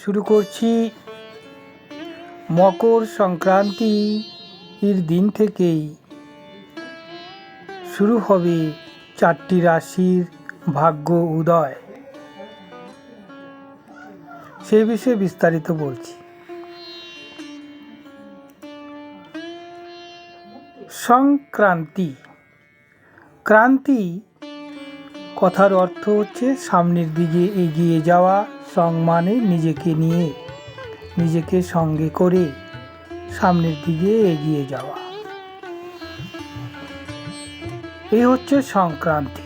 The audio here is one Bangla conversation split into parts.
শুরু করছি মকর সংক্রান্তির দিন থেকেই শুরু হবে 4টি রাশির ভাগ্য উদয়। সেই বিষয়ে বিস্তারিত বলছি। সংক্রান্তি, ক্রান্তি কথার অর্থ হচ্ছে সামনের দিকে এগিয়ে যাওয়া। সং মানে নিজেকে নিয়ে, নিজেকে সঙ্গে করে সামনের দিকে এগিয়ে যাওয়া, এই হচ্ছে সংক্রান্তি।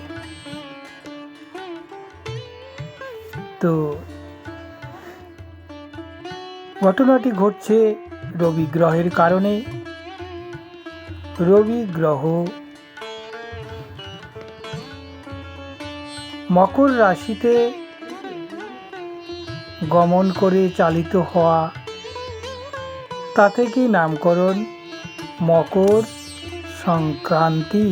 তো ঘটনাটি ঘটছে রবি গ্রহের কারণে। রবি গ্রহ মকর রাশিতে গমন করে চালিত হওয়া, তা থেকে নামকরণ মকর সংক্রান্তি।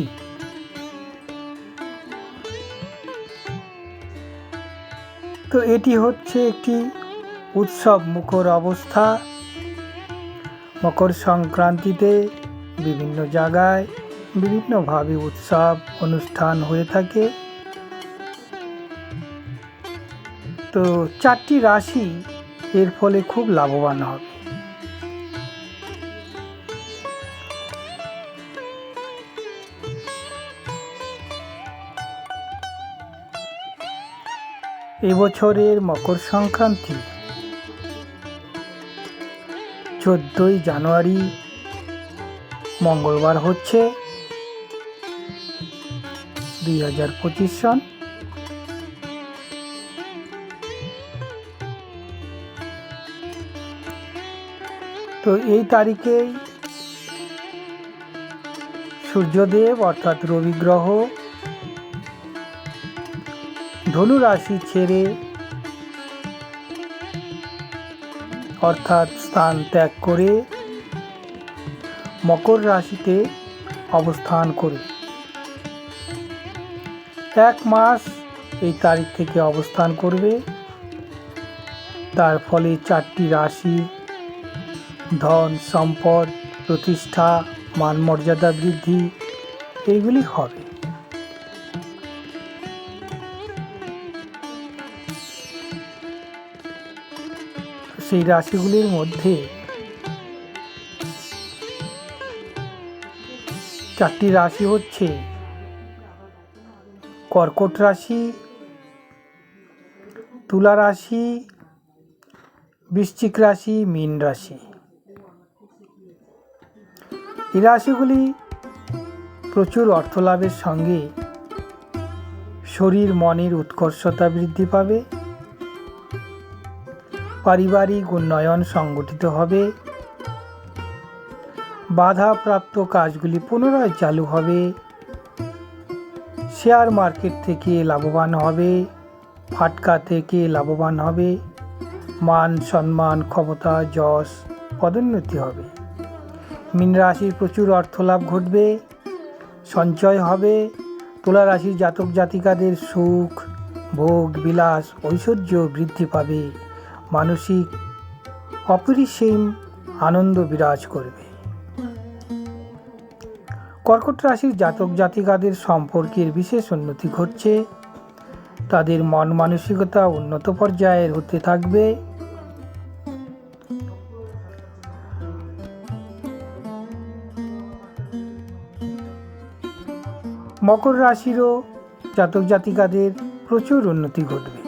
তো এটি হচ্ছে একটি উৎসব মুখর অবস্থা। মকর সংক্রান্তিতে বিভিন্ন জায়গায় বিভিন্নভাবে উৎসব অনুষ্ঠান হয়ে থাকে। তো 4টি রাশি এর ফলে খুব লাভবান হবে। এবছরের মকর সংক্রান্তি 14ই জানুয়ারি মঙ্গলবার হচ্ছে 2025 সন। তো এই তারিখেই সূর্যদেব অর্থাৎ রবি গ্রহ ধনু রাশি ছেড়ে অর্থাৎ স্থান ত্যাগ করে মকর রাশিতে অবস্থান করে 1 মাস এই তারিখ থেকে অবস্থান করবে। তার ফলে 4টি রাশি ধন সম্পদ প্রতিষ্ঠা মান মর্যাদা বৃদ্ধি এইগুলি হবে। সেই রাশিগুলির মধ্যে 4টি রাশি হচ্ছে কর্কট রাশি, তুলা রাশি, বৃশ্চিক রাশি, মীন রাশি। এই রাশিগুলি প্রচুর অর্থলাভের সঙ্গে শরীর মনের উৎকর্ষতা বৃদ্ধি পাবে। পারিবারিক উন্নয়ন সংগঠিত হবে। বাধাপ্রাপ্ত কাজগুলি পুনরায় চালু হবে। শেয়ার মার্কেট থেকে লাভবান হবে। ফাটকা থেকে লাভবান হবে। মান সম্মান ক্ষমতা যশ পদোন্নতি হবে। মীন রাশির প্রচুর অর্থলাভ ঘটবে, সঞ্চয় হবে। তুলা রাশির জাতক জাতিকাদের সুখ ভোগ বিলাস ঐশ্বর্য বৃদ্ধি পাবে। মানসিক অপরিসীম আনন্দ বিরাজ করবে। কর্কট রাশির জাতক জাতিকাদের সম্পর্কের বিশেষ উন্নতি ঘটছে। তাদের মন মানসিকতা উন্নত পর্যায়ের হতে থাকবে। মকর রাশিরও জাতক জাতিকাদের প্রচুর উন্নতি ঘটবে।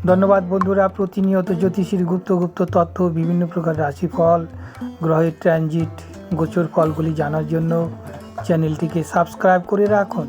ধন্যবাদ বন্ধুরা। প্রতিনিয়ত জ্যোতিষীর গুপ্ত তথ্য, বিভিন্ন প্রকার রাশিফল, গ্রহের ট্রানজিট, গোচর ফলগুলি জানার জন্য চ্যানেলটিকে সাবস্ক্রাইব করে রাখুন।